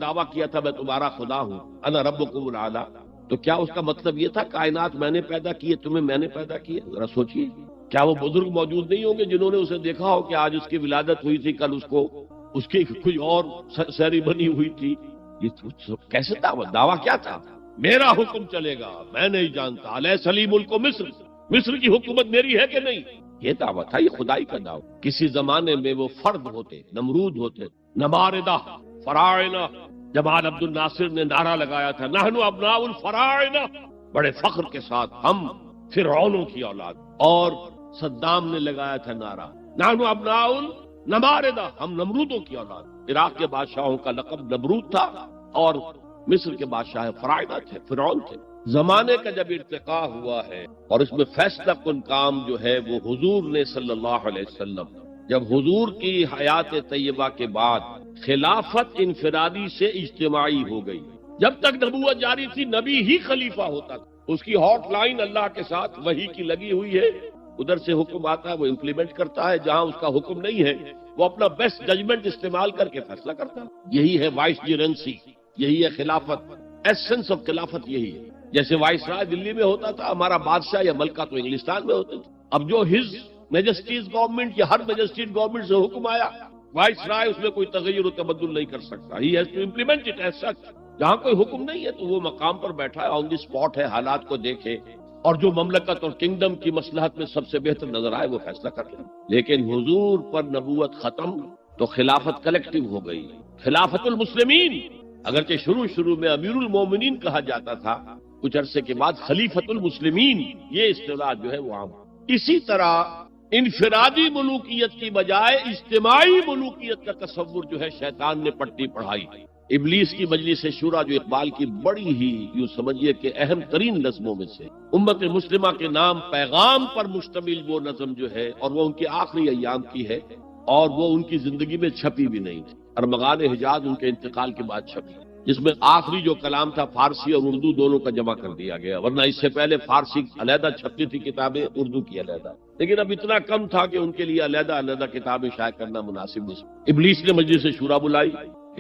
دعویٰ کیا تھا میں تمہارا خدا ہوں، انا ربکم الاعلی، تو کیا اس کا مطلب یہ تھا کائنات میں نے پیدا کی ہے، تمہیں میں نے پیدا کی ہے؟ ذرا سوچیے، کیا وہ بزرگ موجود نہیں ہوں گے جنہوں نے اسے دیکھا ہو کہ آج اس کی ولادت ہوئی تھی، کل اس کی کوئی اور سیریمنی ہوئی تھی؟ یہ کیسے دعویٰ کیا تھا؟ میرا حکم چلے گا، میں نہیں جانتا، الیس لی ملک مصر، مصر کی حکومت میری ہے کہ نہیں؟ یہ دعویٰ تھا، یہ خدائی کا دعویٰ۔ کسی زمانے میں وہ فرد ہوتے، نمرود ہوتے، نماردہ، فراعنہ۔ جمال عبد الناصر نے نعرہ لگایا تھا نحن ابناء الفراعنہ، بڑے فخر کے ساتھ، ہم فرعونوں کی اولاد۔ اور صدام نے لگایا تھا نعرہ نحن ابناء النماردہ، ہم نمرودوں کی اولاد۔ عراق کے بادشاہوں کا لقب نمرود تھا اور مصر کے بادشاہ فراعنہ تھے، فرعون تھے۔ زمانے کا جب ارتقاء ہوا ہے اور اس میں فیصلہ کن کام جو ہے وہ حضور نے صلی اللہ علیہ وسلم، جب حضور کی حیات طیبہ کے بعد خلافت انفرادی سے اجتماعی ہو گئی۔ جب تک نبوت جاری تھی نبی ہی خلیفہ ہوتا تھا، اس کی ہاٹ لائن اللہ کے ساتھ وحی کی لگی ہوئی ہے، ادھر سے حکم آتا ہے وہ امپلیمنٹ کرتا ہے، جہاں اس کا حکم نہیں ہے وہ اپنا بیسٹ ججمنٹ استعمال کر کے فیصلہ کرتا ہے۔ یہی ہے وائس جرنسی، یہی ہے خلافت، ایسنس آف خلافت یہی ہے۔ جیسے وائس رائے دلی میں ہوتا تھا، ہمارا بادشاہ یا ملکہ تو انگلستان میں ہوتے تھے، اب جو ہز میجسٹیز گورنمنٹ یا ہر میجسٹیز گورنمنٹ سے حکم آیا، وائس رائے اس میں کوئی تغیر و تبدل نہیں کر سکتا، he has to implement it as such. جہاں کوئی حکم نہیں ہے تو وہ مقام پر بیٹھا ہے، آن دی اسپاٹ ہے، حالات کو دیکھے اور جو مملکت اور کنگڈم کی مصلحت میں سب سے بہتر نظر آئے وہ فیصلہ کر لیں۔ لیکن حضور پر نبوت ختم تو خلافت کلیکٹیو ہو گئی، خلافت المسلمین۔ اگرچہ شروع میں امیر المومنین کہا جاتا تھا، کچھ عرصے کے بعد خلیفت المسلمین، یہ اصطلاح جو ہے وہ عام۔ اسی طرح انفرادی ملوکیت کی بجائے اجتماعی ملوکیت کا تصور جو ہے شیطان نے پٹی پڑھائی۔ ابلیس کی مجلس شورا جو اقبال کی بڑی ہی یوں سمجھیے کہ اہم ترین نظموں میں سے، امت مسلمہ کے نام پیغام پر مشتمل وہ نظم جو ہے، اور وہ ان کے آخری ایام کی ہے اور وہ ان کی زندگی میں چھپی بھی نہیں تھی، ارمغان حجاز ان کے انتقال کے بعد چھپی، جس میں آخری جو کلام تھا فارسی اور اردو دونوں کا جمع کر دیا گیا، ورنہ اس سے پہلے فارسی علیحدہ چھپتی تھی کتابیں، اردو کی علیحدہ، لیکن اب اتنا کم تھا کہ ان کے لیے علیحدہ کتابیں شائع کرنا مناسب نہیں۔ ابلیس نے مجلس شورا بلائی،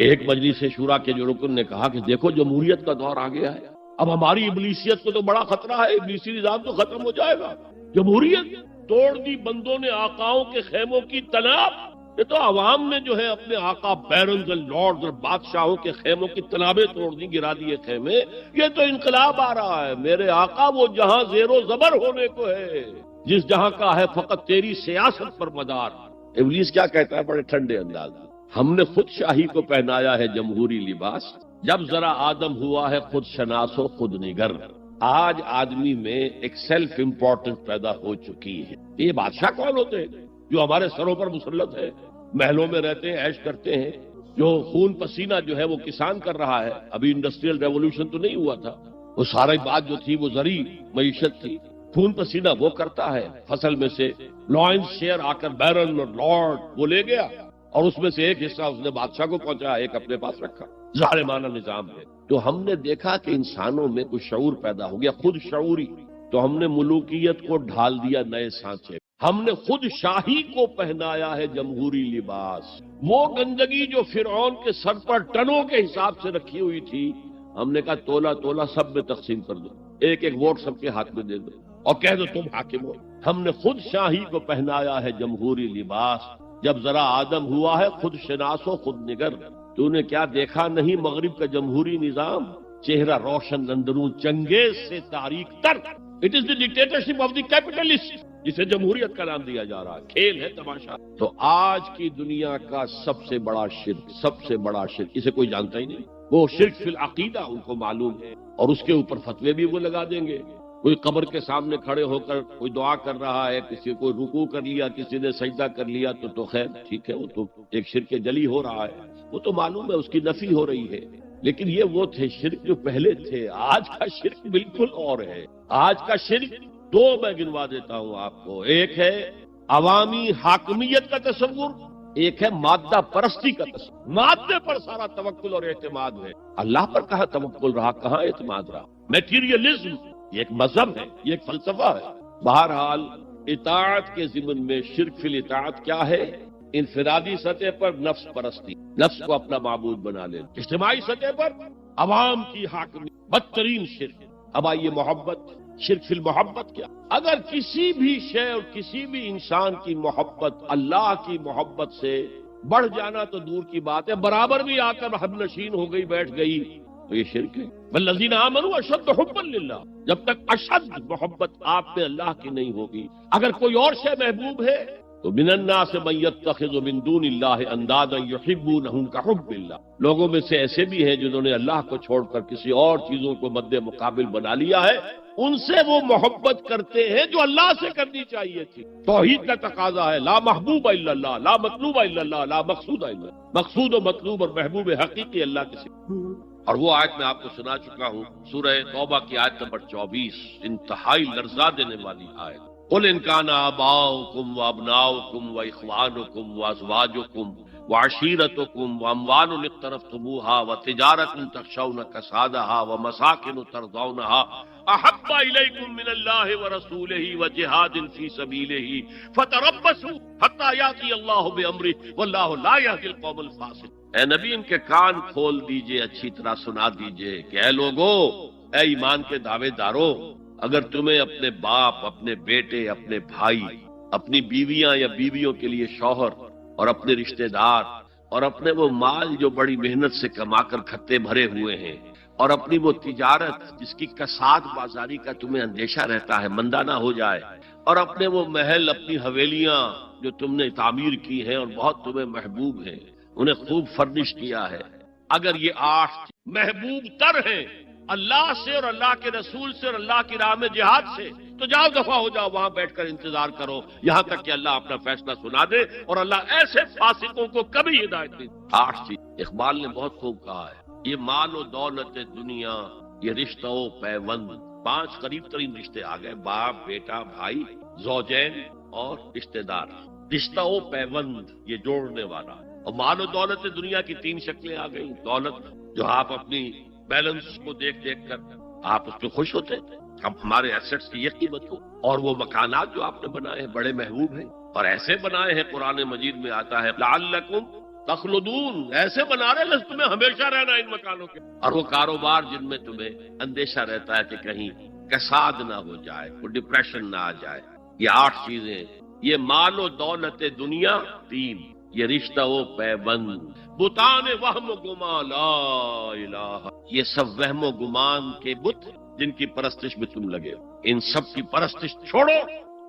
ایک مجلس شورا کے جو رکن نے کہا کہ دیکھو جمہوریت کا دور آ گیا ہے، اب ہماری ابلیسیت کو تو بڑا خطرہ ہے، ابلیسی نظام تو ختم ہو جائے گا، جمہوریت توڑ دی بندوں نے آقاؤں کے خیموں کی تناب، یہ تو عوام نے جو ہے اپنے آقا بیرنز اور لارڈز اور بادشاہوں کے خیموں کی تنابیں توڑ دی، گرا دیے خیمے، یہ تو انقلاب آ رہا ہے، میرے آقا وہ جہاں زیر و زبر ہونے کو ہے، جس جہاں کا ہے فقط تیری سیاست پر مدار۔ ابلیس کیا کہتا ہے بڑے ٹھنڈے انداز میں، ہم نے خود شاہی کو پہنایا ہے جمہوری لباس، جب ذرا آدم ہوا ہے خود شناس و خود نگر۔ آج آدمی میں ایک سیلف امپورٹنس پیدا ہو چکی ہے۔ یہ بادشاہ کون ہوتے ہیں جو ہمارے سروں پر مسلط ہے، محلوں میں رہتے ہیں، عیش کرتے ہیں، جو خون پسینہ جو ہے وہ کسان کر رہا ہے، ابھی انڈسٹریل ریولوشن تو نہیں ہوا تھا، وہ ساری بات جو تھی وہ زرعی معیشت تھی، خون پسینہ وہ کرتا ہے، فصل میں سے لائنز شیئر آ کر بیرن اور لارڈ وہ لے گیا اور اس میں سے ایک حصہ اس نے بادشاہ کو پہنچایا، ایک اپنے پاس رکھا، ظالمانہ نظام ہے۔ تو ہم نے دیکھا کہ انسانوں میں کچھ شعور پیدا ہو گیا، خود شعوری، تو ہم نے ملوکیت کو ڈھال دیا نئے سانچے، ہم نے خود شاہی کو پہنایا ہے جمہوری لباس۔ وہ گندگی جو فرعون کے سر پر ٹنوں کے حساب سے رکھی ہوئی تھی، ہم نے کہا تولا سب میں تقسیم کر دو، ایک ووٹ سب کے ہاتھ میں دے دو اور کہہ دو تم حاکم ہو۔ ہم نے خود شاہی کو پہنایا ہے جمہوری لباس، جب ذرا آدم ہوا ہے خود شناس و خود نگر۔ تو نے کیا دیکھا نہیں مغرب کا جمہوری نظام، چہرہ روشن اندرون چنگیز سے تاریک تر، it is the dictatorship of the capitalist, جسے جمہوریت کا نام دیا جا رہا ہے، کھیل ہے، تماشا۔ تو آج کی دنیا کا سب سے بڑا شرک اسے کوئی جانتا ہی نہیں، وہ شرک فی العقیدہ ان کو معلوم ہے، اور اس کے اوپر فتوے بھی وہ لگا دیں گے۔ کوئی قبر کے سامنے کھڑے ہو کر کوئی دعا کر رہا ہے، کسی کو رکوع کر لیا، کسی نے سجدہ کر لیا، تو خیر ٹھیک ہے، وہ تو ایک شرک جلی ہو رہا ہے، وہ تو معلوم ہے، اس کی نفی ہو رہی ہے۔ لیکن یہ وہ تھے شرک جو پہلے تھے، آج کا شرک بالکل اور ہے۔ آج کا شرک دو میں گنوا دیتا ہوں آپ کو، ایک ہے عوامی حاکمیت کا تصور، ایک ہے مادہ پرستی کا تصور۔ مادے پر سارا توکل اور اعتماد ہے، اللہ پر کہاں توکل رہا، کہاں اعتماد رہا۔ میٹیریلزم یہ ایک مذہب ہے، یہ ایک فلسفہ ہے۔ بہرحال اطاعت کے ضمن میں شرک فی الاطاعت کیا ہے؟ انفرادی سطح پر نفس پرستی، نفس کو اپنا معبود بنا لینا، اجتماعی سطح پر عوام کی حاکمیت، بدترین شرک۔ اب آئیے محبت، شرک فی المحبت کیا؟ اگر کسی بھی شے اور کسی بھی انسان کی محبت اللہ کی محبت سے بڑھ جانا تو دور کی بات ہے، برابر بھی آ کر ہم نشین ہو گئی، بیٹھ گئی، تو یہ شرک ہے۔ والذین آمنوا اشد حبا للہ، جب تک اشد محبت آپ میں اللہ کی نہیں ہوگی، اگر کوئی اور شے محبوب ہے تو من الناس من یتخذ من دون اللہ اندادا یحبونہم کحب اللہ، لوگوں میں سے ایسے بھی ہیں جنہوں نے اللہ کو چھوڑ کر کسی اور چیزوں کو مد مقابل بنا لیا ہے، ان سے وہ محبت کرتے ہیں جو اللہ سے کرنی چاہیے تھی۔ توحید کا تقاضا ہے لا محبوب الا اللہ، لا مطلوب الا اللہ، لا مقصود الا اللہ، مقصود و مطلوب اور محبوب حقیقی اللہ کے سوا۔ اور وہ آیت میں آپ کو سنا چکا ہوں، سورہ توبہ کی آیت نمبر 24، انتہائی لرزا دینے والی آیت۔ قل ان کان آباؤکم وابناؤکم واخوانکم وازواجکم وعشیرتکم واموال اقترفتموها وتجارۃ تخشون کسادها ومساکن ترضونها احب الیکم من اللہ ورسولہ وجہاد فی سبیلہ فتربصوا حتی یاتی اللہ بامرہ واللہ لا یہدی القوم الفاسقین۔ اے نبی، ان کے کان کھول دیجئے، اچھی طرح سنا دیجئے کہ اے لوگو، اے ایمان کے دعوے دارو، اگر تمہیں اپنے باپ، اپنے بیٹے، اپنے بھائی، اپنی بیویاں یا بیویوں کے لیے شوہر اور اپنے رشتہ دار اور اپنے وہ مال جو بڑی محنت سے کما کر کھتے بھرے ہوئے ہیں اور اپنی وہ تجارت جس کی کساد بازاری کا تمہیں اندیشہ رہتا ہے مندہ نہ ہو جائے، اور اپنے وہ محل، اپنی حویلیاں جو تم نے تعمیر کی ہیں اور بہت تمہیں محبوب ہیں، انہیں خوب فرنش کیا ہے، اگر یہ 8 محبوب تر ہیں اللہ سے اور اللہ کے رسول سے اور اللہ کی راہ میں جہاد سے، تو جاؤ دفع ہو جاؤ، وہاں بیٹھ کر انتظار کرو یہاں تک کہ اللہ اپنا فیصلہ سنا دے، اور اللہ ایسے فاسقوں کو کبھی ہدایت نہیں۔ 8 چیز اقبال نے بہت خوب کہا ہے، یہ مال و دولت دنیا، یہ رشتہ و پیوند، 5 قریب ترین رشتے آ گئے، باپ، بیٹا، بھائی، زوجین اور رشتہ دار، رشتہ و پیوند یہ جوڑنے والا۔ اور مال و دولت دنیا کی 3 شکلیں آ گئی، دولت جو آپ اپنی بیلنس کو دیکھ کر آپ اس پہ خوش ہوتے ہیں، اب ہمارے ایسٹس کی یہ قیمت ہو، اور وہ مکانات جو آپ نے بنائے ہیں بڑے محبوب ہیں، اور ایسے بنائے ہیں قرآن مجید میں آتا ہے لعلکم تخلدون، ایسے بنا رہے ہیں تمہیں ہمیشہ رہنا ان مکانوں کے، اور وہ کاروبار جن میں تمہیں اندیشہ رہتا ہے کہ کہیں کساد نہ ہو جائے، کوئی ڈپریشن نہ آ جائے۔ یہ 8 چیزیں، یہ مال و دولت دنیا 3، یہ رشتہ و پیوند، بتان وہم و گمان لا الہ، یہ سب وہم و گمان کے بت جن کی پرستش میں تم لگے ہو، ان سب کی پرستش چھوڑو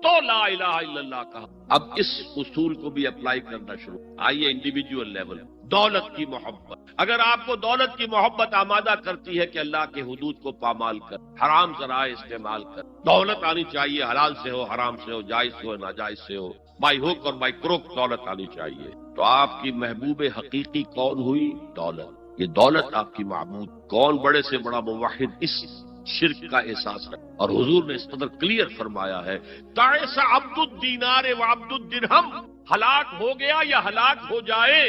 تو لا الہ الا اللہ کہا۔ اب اس اصول کو بھی اپلائی کرنا شروع، آئیے انڈیویجول لیول، دولت کی محبت، اگر آپ کو دولت کی محبت آمادہ کرتی ہے کہ اللہ کے حدود کو پامال کر، حرام ذرائع استعمال کر، دولت آنی چاہیے، حلال سے ہو، حرام سے ہو، جائز سے ہو، ناجائز سے ہو، بائی ہوک اور بائی کروک دولت آنی چاہیے، تو آپ کی محبوب حقیقی کون ہوئی؟ دولت۔ یہ دولت آپ کی معبود، کون بڑے سے بڑا موحد اس شرک کا احساس ہے، اور حضور نے اس قدر کلیئر فرمایا ہے، تعس عبد الدینار و عبد الدرہم، ہلاک ہو گیا یا ہلاک ہو جائے،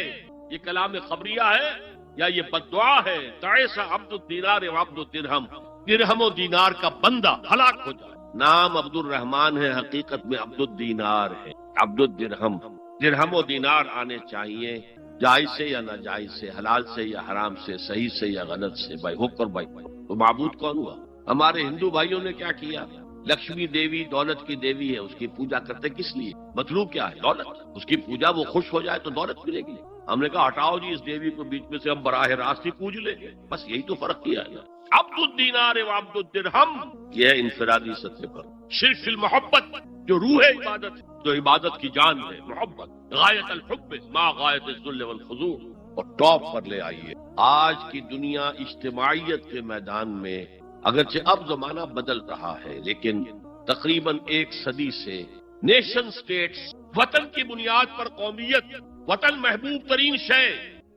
یہ کلام خبریہ ہے یا یہ بددعا ہے، تعس عبد الدینار و عبد الدرہم، درہم و دینار کا بندہ ہلاک ہو جائے۔ نام عبد الرحمن ہے، حقیقت میں عبد الدینار ہے، عبد الدرہم، درہم و دینار آنے چاہیے، جائز سے یا ناجائز سے، حلال سے یا حرام سے، صحیح سے یا غلط سے، بائی حق اور بائی کروک۔ تو معبود کون ہوا؟ ہمارے ہندو بھائیوں نے کیا کیا؟ لکشمی دیوی دولت کی دیوی ہے، اس کی پوجا کرتے کس لیے؟ مطلوب کیا ہے؟ دولت۔ اس کی پوجا وہ خوش ہو جائے تو دولت ملے گی۔ ہم نے کہا ہٹاؤ جی اس دیوی کو بیچ میں سے، ہم براہ راست ہی پوج لیں گے، بس یہی تو فرق کیا ہے۔ عبد الدینار و عبد الدرہم، یہ ہے انفرادی سطح پر۔ شرک فی المحبت، جو روح عبادت ہے، جو عبادت کی جان ہے، محبت، غایت الحب ما غایت الذل والخضوع، اور ٹاپ پر لے آئیے۔ آج کی دنیا اجتماعیت کے میدان میں، اگرچہ اب زمانہ بدل رہا ہے، لیکن تقریباً 1 صدی سے نیشن سٹیٹس، وطن کی بنیاد پر قومیت، وطن محبوب ترین شے،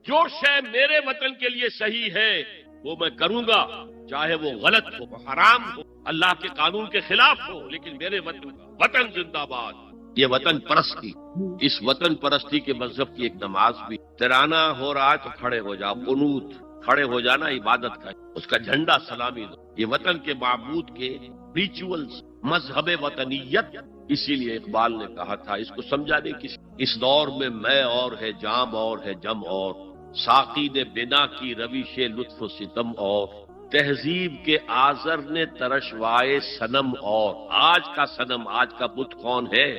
جو شے میرے وطن کے لیے صحیح ہے وہ میں کروں گا، چاہے وہ غلط ہو، حرام ہو، اللہ کے قانون کے خلاف ہو، لیکن میرے وطن زندہ باد۔ یہ وطن پرستی، اس وطن پرستی کے مذہب کی ایک نماز بھی، ترانہ ہو رہا ہے تو کھڑے ہو جاؤ، قنوت، کھڑے ہو جانا عبادت کا، اس کا جھنڈا سلامی دو۔ یہ وطن کے معبود کے ریچولز، مذہب وطنیت. اسی لیے اقبال نے کہا تھا، اس کو سمجھا نہیں کسی. اس دور میں میں اور ہے جام اور ہے جم اور، ساقی نے بنا کی روش لطف و ستم اور، تہذیب کے آزر نے ترشوائے صنم اور. آج کا صنم، آج کا بت کون ہے؟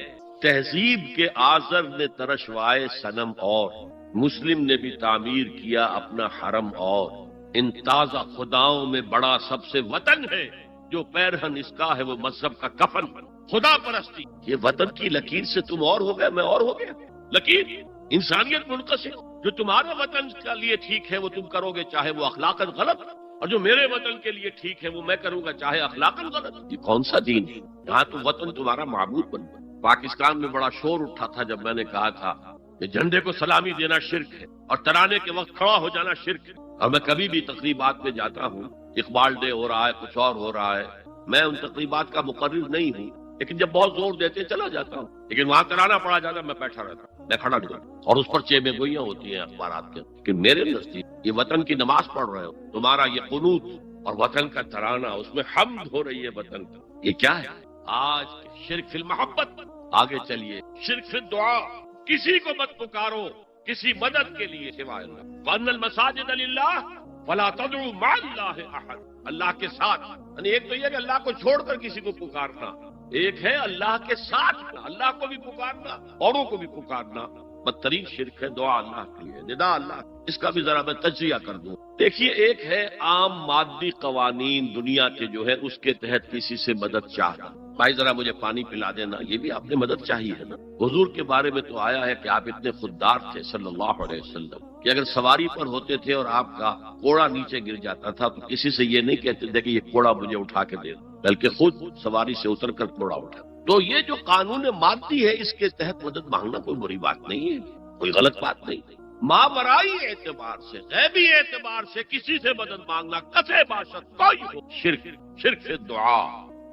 تہذیب کے آزر نے ترشوائے صنم اور، مسلم نے بھی تعمیر کیا اپنا حرم اور. ان تازہ خداؤں میں بڑا سب سے وطن ہے، جو پیرہن اس کا ہے وہ مذہب کا کفن. خدا پرستی، یہ وطن کی لکیر سے تم اور ہو گئے، میں اور ہو گیا. لکیر انسانیت منقسم. جو تمہارے وطن کے لیے ٹھیک ہے وہ تم کرو گے چاہے وہ اخلاقاً غلط، اور جو میرے وطن کے لیے ٹھیک ہے وہ میں کروں گا چاہے اخلاقاً غلط. یہ کون سا دین ہے؟ یہاں تو وطن تمہارا معبود بن گیا. پاکستان میں بڑا شور اٹھا تھا جب میں نے کہا تھا کہ جھنڈے کو سلامی دینا شرک ہے اور ترانے کے وقت کھڑا ہو جانا شرک ہے. اور میں کبھی بھی تقریبات میں جاتا ہوں، اقبال ڈے ہو رہا ہے، کچھ اور ہو رہا ہے، میں ان تقریبات کا مقرر نہیں ہوں، لیکن جب بہت زور دیتے چلا جاتا ہوں. لیکن وہاں ترانہ پڑا جاتا میں بیٹھا رہتا ہوں، میں کھڑا نہیں رہتا. اور اس پر چیمیں گوئیاں ہوتی ہیں اخبارات کے. کہ میرے نزدیک یہ وطن کی نماز پڑھ رہے ہو، تمہارا یہ قنوت اور وطن کا ترانہ، اس میں حمد ہو رہی ہے وطن کا. یہ کیا ہے؟ آج شرک فی المحبت. آگے چلیے، شرک فی الدعاء. کسی کو مت پکارو کسی مدد کے لیے سوائے اللہ. وَأَنَّ الْمَسَاجِدَ لِلَّهِ فَلَا تَدْعُوا مَعَ اللَّهِ أَحَدًا. اللہ کے ساتھ، یعنی ایک تو یہ کہ اللہ کو چھوڑ کر کسی کو پکارنا، ایک ہے اللہ کے ساتھ اللہ کو بھی پکارنا، اوروں کو بھی پکارنا. بدترین شرک ہے دعا اللہ کے لیے، ندا اللہ. اس کا بھی ذرا میں تجزیہ کر دوں. دیکھیے، ایک ہے عام مادی قوانین دنیا کے جو ہے اس کے تحت کسی سے مدد چاہنا. بھائی ذرا مجھے پانی پلا دینا، یہ بھی آپ نے مدد چاہیے ہے نا. حضور کے بارے میں تو آیا ہے کہ آپ اتنے خوددار تھے صلی اللہ علیہ وسلم کہ اگر سواری پر ہوتے تھے اور آپ کا کوڑا نیچے گر جاتا تھا تو کسی سے یہ نہیں کہتے تھے کہ یہ کوڑا مجھے اٹھا کے دے، بلکہ خود سواری سے اتر کر کوڑا اٹھا. تو یہ جو قانون مادی ہے اس کے تحت مدد مانگنا کوئی بری بات نہیں ہے، کوئی غلط بات نہیں. ماورائی اعتبار سے، غیبی اعتبار سے کسی سے مدد مانگنا کسے باشد کوئی ہو، شرک. شرک سے دعا.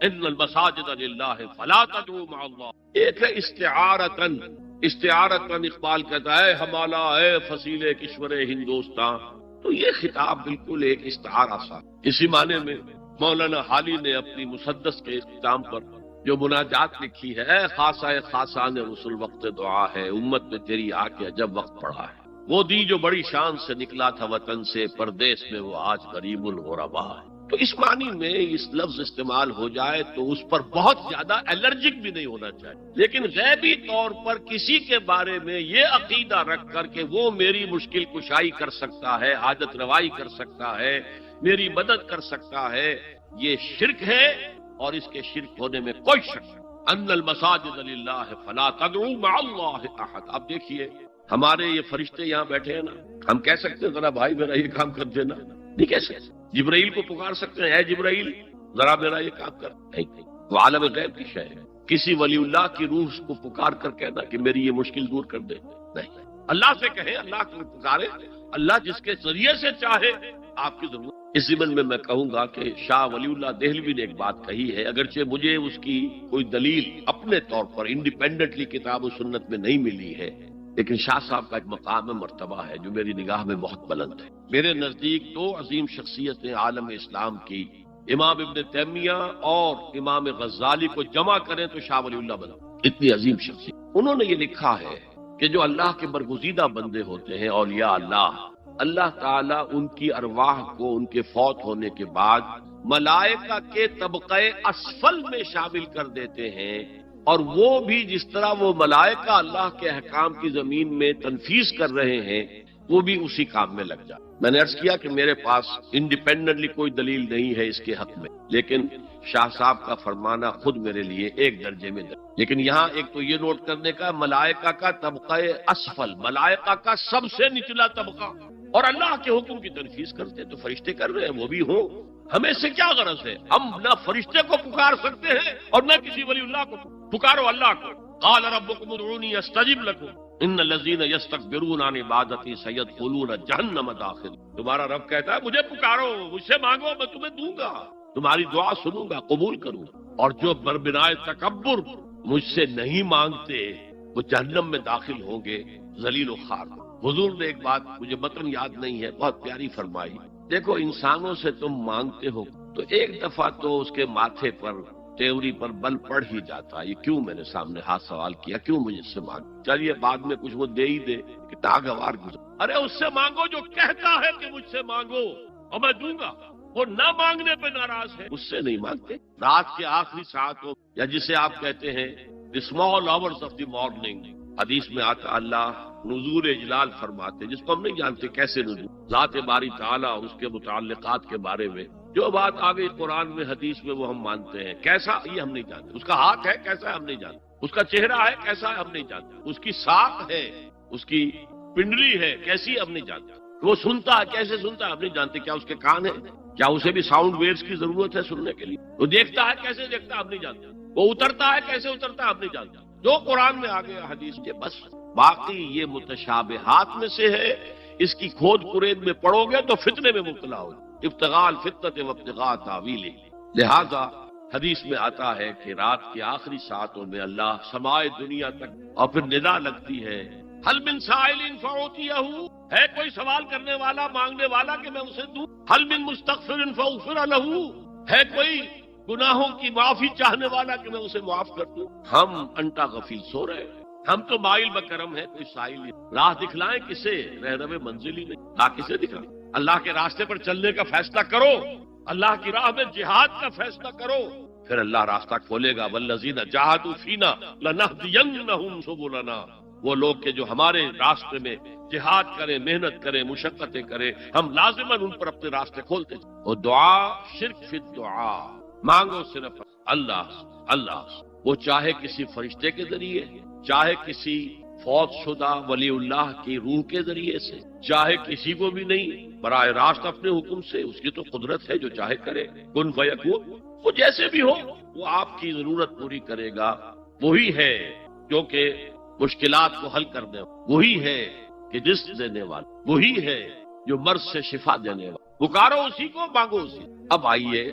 ان المساجد للہ فلا تدعوا مع اللہ. ایک ہے استعارتن. استعارتن اقبال کہتا ہے ہمالا اے فصیل کشور ہندوستان. تو یہ خطاب بالکل ایک استعارہ سا. اسی معنی میں مولانا حالی نے اپنی مسدس کے اختتام پر جو مناجات لکھی ہے، اے خاصہ خاصان رسول وقت دعا ہے، امت میں تیری آ کے عجب وقت پڑا ہے. وہ دی جو بڑی شان سے نکلا تھا وطن سے، پردیس میں وہ آج غریب الغربا ہے. تو اس معنی میں اس لفظ استعمال ہو جائے تو اس پر بہت زیادہ الرجک بھی نہیں ہونا چاہیے. لیکن غیبی طور پر کسی کے بارے میں یہ عقیدہ رکھ کر کہ وہ میری مشکل کشائی کر سکتا ہے، حاجت روائی کر سکتا ہے، میری مدد کر سکتا ہے، یہ شرک ہے. اور اس کے شرک ہونے میں کوئی شک نہیں. ان المساجد للہ فلا تدعوا مع اللہ احد. اب دیکھیے ہمارے یہ فرشتے یہاں بیٹھے ہیں نا، ہم کہہ سکتے ہیں ذرا بھائی میرا یہ کام کر دینا؟ نہیں کہہ سکتے. جبرائیل کو پکار سکتے ہیں، اے جبرائیل ذرا میرا یہ کام کر؟ نہیں. وہ عالم غیب کی شے ہے. کسی ولی اللہ کی روح کو پکار کر کہنا کہ میری یہ مشکل دور کر دے؟ نہیں. اللہ سے کہیں، اللہ کو پکارے. اللہ جس کے ذریعے سے چاہے آپ کی ضرورت. اس ضمن میں کہوں گا کہ شاہ ولی اللہ دہلوی نے ایک بات کہی ہے، اگرچہ مجھے اس کی کوئی دلیل اپنے طور پر انڈیپینڈنٹلی کتاب و سنت میں نہیں ملی ہے، لیکن شاہ صاحب کا ایک مقام مرتبہ ہے جو میری نگاہ میں بہت بلند ہے. میرے نزدیک دو عظیم شخصیتیں عالم اسلام کی، امام ابن تیمیہ اور امام غزالی کو جمع کریں تو شاہ ولی اللہ بنا. اتنی عظیم شخصیت. انہوں نے یہ لکھا ہے کہ جو اللہ کے برگزیدہ بندے ہوتے ہیں، اولیاء اللہ، اللہ تعالیٰ ان کی ارواح کو ان کے فوت ہونے کے بعد ملائکہ کے طبقہ اسفل میں شامل کر دیتے ہیں، اور وہ بھی جس طرح وہ ملائکہ اللہ کے احکام کی زمین میں تنفیذ کر رہے ہیں وہ بھی اسی کام میں لگ جائے. میں نے عرض کیا کہ میرے پاس انڈیپینڈنٹلی کوئی دلیل نہیں ہے اس کے حق میں، لیکن شاہ صاحب کا فرمانا خود میرے لیے ایک درجے میں درج. لیکن یہاں ایک تو یہ نوٹ کرنے کا، ملائکہ کا طبقہ اسفل، ملائکہ کا سب سے نچلا طبقہ، اور اللہ کے حکم کی تنفیذ کرتے تو فرشتے کر رہے ہیں وہ بھی ہوں. ہمیں سے کیا غرض ہے؟ ہم نہ فرشتے کو پکار سکتے ہیں اور نہ کسی ولی اللہ کو. پکارو اللہ کو. قال ربکم ادعونی استجب لکم ان الذین یستکبرون عن عبادتی سیدخلون جہنم داخل. تمہارا رب کہتا ہے مجھے پکارو، مجھ سے مانگو، میں تمہیں دوں گا، تمہاری دعا سنوں گا، قبول کروں گا. اور جو بربنائے تکبر مجھ سے نہیں مانگتے وہ جہنم میں داخل ہوں گے ذلیل و خوار. حضور نے ایک بات مجھے متن یاد نہیں ہے بہت پیاری فرمائی. دیکھو انسانوں سے تم مانگتے ہو تو ایک دفعہ تو اس کے ماتھے پر تیوری پر بل پڑ ہی جاتا، یہ کیوں میں نے سامنے ہاتھ سوال کیا، کیوں مجھے اس سے مانگ، چلیے بعد میں کچھ وہ دے ہی دے کہ ناگوار گزر۔ ارے اس سے مانگو جو کہتا ہے کہ مجھ سے مانگو اور میں دوں گا، وہ نہ مانگنے پہ ناراض ہے، اس سے نہیں مانگتے۔ رات کے آخری ساعتوں یا جسے آپ کہتے ہیں the small hours of the morning، حدیث میں آتا اللہ نزول اجلال فرماتے، جس کو ہم نہیں جانتے کیسے نزول، ذات باری تعالیٰ اور اس کے متعلقات کے بارے میں جو بات آ گئی قرآن میں حدیث میں وہ ہم مانتے ہیں، کیسا یہ ہم نہیں جانتے، اس کا ہاتھ ہے کیسا ہے ہم نہیں جانتے، اس کا چہرہ ہے کیسا ہے ہم نہیں جانتے، اس کی ساق ہے، اس کی پنڈلی ہے کیسی ہم نہیں جانتے، وہ سنتا ہے کیسے سنتا ہے ہم نہیں جانتے، کیا اس کے کان ہیں، کیا اسے بھی ساؤنڈ ویوز کی ضرورت ہے سننے کے لیے، وہ دیکھتا ہے کیسے دیکھتا ہے ہم نہیں جانتے، وہ اترتا ہے کیسے اترتا ہے ہم نہیں جانتے، جو قرآن میں آ گیا حدیث کے بس، باقی یہ متشابہات میں سے ہے، اس کی کھود کرید میں پڑو گے تو فتنے میں مبتلا ہو، ابتغاء الفتنۃ وابتغاء تاویلہ، لہذا حدیث میں آتا ہے کہ رات کے آخری ساعتوں میں اللہ سمائے دنیا تک اور پھر ندا لگتی ہے، حل من سائل فاعطیہ، ہے کوئی سوال کرنے والا مانگنے والا کہ میں اسے دوں، حل من مستغفر فاغفر لہ، ہے کوئی گناہوں کی معافی چاہنے والا کہ میں اسے معاف کر دوں۔ ہم انٹا غفیل سو رہے ہیں، ہم تو مائل بکرم ہے، کوئی سائل نہیں، راہ دکھلائیں کسے، رہنم منزل ہی نہیں، راہ کسے دکھائیں، اللہ کے راستے پر چلنے کا فیصلہ کرو، اللہ کی راہ میں جہاد کا فیصلہ کرو، پھر اللہ راستہ کھولے گا، والذین جاہدوا فینا لنہدینہم سبلنا، وہ لوگ کہ جو ہمارے راستے میں جہاد کریں، محنت کریں، مشقتیں کریں، ہم لازماً ان پر اپنے راستے کھولتے ہیں۔ اور دعا شرک فی الدعا، مانگو صرف اللہ اللہ، وہ چاہے کسی فرشتے کے ذریعے، چاہے کسی فوت شدہ ولی اللہ کی روح کے ذریعے سے، چاہے کسی کو بھی نہیں، براہ راست اپنے حکم سے، اس کی تو قدرت ہے جو چاہے کرے، کن فیکون، وہ جیسے بھی ہو وہ آپ کی ضرورت پوری کرے گا، وہی ہے جو کہ مشکلات کو حل کرنے والا، وہی ہے کہ رزق دینے والا، وہی ہے جو مرض سے شفا دینے والا، پکارو اسی کو، مانگو اسی۔ اب آئیے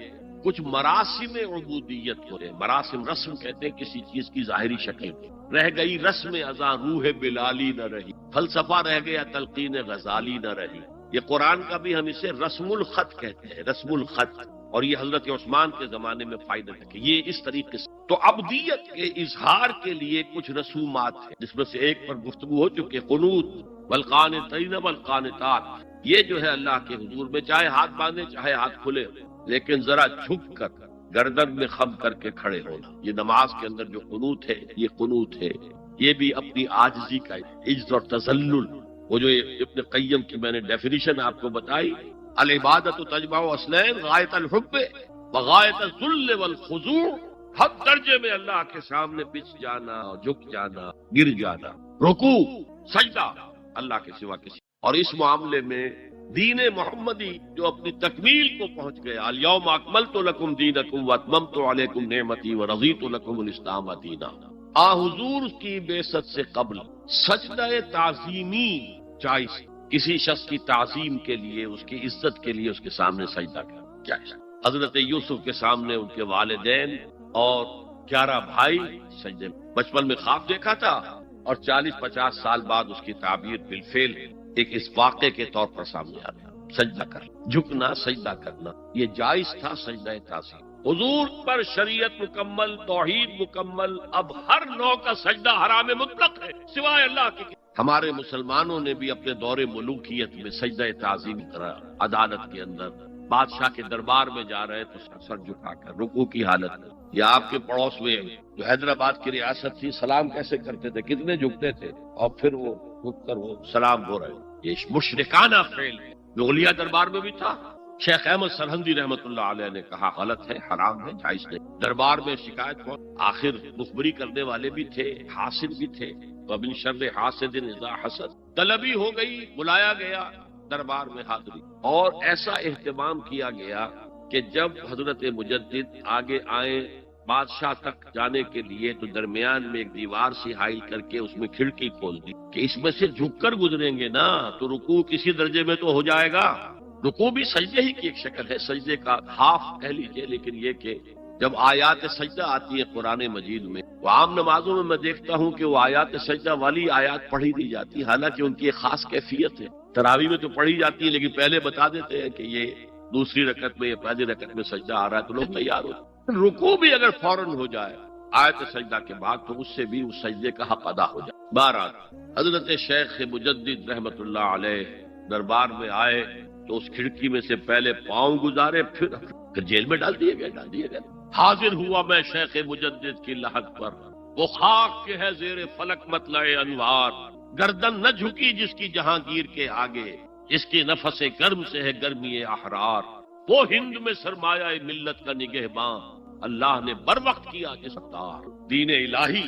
کچھ مراسم عبودیت ہو رہے، مراسم رسم کہتے ہیں کسی چیز کی ظاہری شکل، رہ گئی رسم ازاں روح بلالی نہ رہی، فلسفہ رہ گیا تلقین غزالی نہ رہی، یہ قرآن کا بھی ہم اسے رسم الخط کہتے ہیں، رسم الخط، اور یہ حضرت عثمان کے زمانے میں فائدہ ہے کہ یہ اس طریقے سے، تو ابدیت کے اظہار کے لیے کچھ رسومات ہیں، جس میں سے ایک پر گفتگو ہو چکی، قنوت والقانتین والقانتات، یہ جو ہے اللہ کے حضور میں چاہے ہاتھ باندھے چاہے ہاتھ کھلے، لیکن ذرا جھک کر گردن میں خم کر کے کھڑے ہونا، یہ نماز کے اندر جو قنوت ہے یہ قنوت ہے، یہ بھی اپنی عاجزی کا عجز اور تذلل، وہ جو ابن قیم کی میں نے ڈیفینیشن آپ کو بتائی، العبادت تجمع اصلین غایت الحب وغایت الذل والخضوع، حد درجے میں اللہ کے سامنے پچھ جانا اور جھک جانا، گر جانا، رکوع سجدہ اللہ کے سوا کسی، اور اس معاملے میں دین محمدی جو اپنی تکمیل کو پہنچ گیا، الیوم اکملت لکم دینکم واتممت علیکم نعمتی ورضیت لکم الاسلام دینا، حضور کی بعثت سے قبل سجدہ تعظیمی جائز، کسی شخص کی تعظیم کے لیے، اس کی عزت کے لیے اس کے سامنے سجدہ کیا، حضرت یوسف کے سامنے ان کے والدین اور 11 بھائی سجدے، بچپن میں خواب دیکھا تھا اور 40-50 سال بعد اس کی تعبیر بالفعل ایک اس واقعے کے طور پر سامنے آ گیا، سجدہ کرنا، جھکنا، سجدہ کرنا، یہ جائز تھا سجدہ تعظیم۔ حضور پر شریعت مکمل، توحید مکمل، اب ہر نوع کا سجدہ حرام مطلق ہے سوائے اللہ کے۔ ہمارے مسلمانوں نے بھی اپنے دور ملوکیت میں سجدہ تعظیم کرا، عدالت کے اندر بادشاہ کے دربار میں جا رہے تو سر جھکا کر رکوع کی حالت میں، یا آپ کے پڑوس میں جو حیدرآباد کی ریاست تھی سلام کیسے کرتے تھے، کتنے جھکتے تھے، اور پھر وہ جھک کر وہ سلام ہو رہے، یہ مشرکانہ فعل ہے، مغلیہ دربار میں بھی تھا۔ شیخ احمد سرہندی رحمۃ اللہ علیہ نے کہا غلط ہے، حرام ہے، جائز نہیں، دربار میں شکایت ہو، آخر مخبری کرنے والے بھی تھے، حاسد بھی تھے، وَمِن شَرِّ حَاسِدٍ إِذَا حَسَدَ، طلبی ہو گئی، بلایا گیا دربار میں حاضری، اور ایسا اہتمام کیا گیا کہ جب حضرت مجدد آگے آئے بادشاہ تک جانے کے لیے تو درمیان میں ایک دیوار سی حائل کر کے اس میں کھڑکی کھول دی کہ اس میں سے جھک کر گزریں گے نا تو رکوع کسی درجے میں تو ہو جائے گا، رکوع بھی سجدے ہی کی ایک شکل ہے، سجدے کا ہاف کہہ لیجیے، لیکن یہ کہ جب آیات سجدہ آتی ہے قرآن مجید میں، وہ عام نمازوں میں میں دیکھتا ہوں کہ وہ آیات سجدہ والی آیات پڑھی دی جاتی، حالانکہ ان کی ایک خاص کیفیت ہے، تراویح میں تو پڑھی جاتی ہے لیکن پہلے بتا دیتے ہیں کہ یہ دوسری رکعت میں یا پہلی رکعت میں سجدہ آ رہا ہے تو لوگ تیار ہو، رکوع بھی اگر فوراً ہو جائے آیت سجدہ کے بعد تو اس سے بھی اس سجدے کا حق ادا ہو جائے۔ بہرحال حضرت شیخ مجدد رحمت اللہ علیہ دربار میں آئے تو اس کھڑکی میں سے پہلے پاؤں گزارے، پھر جیل میں ڈال دیے گئے۔ حاضر ہوا میں شیخ مجدد کی لحد پر، وہ خاک کے ہے زیر فلک مطلع انوار، گردن نہ جھکی جس کی جہانگیر کے آگے، جس کی نفس گرم سے ہے گرمی احرار، وہ ہند میں سرمایہ ملت کا نگہباں، اللہ نے بر وقت کیا جس اقدار۔ دین الہی،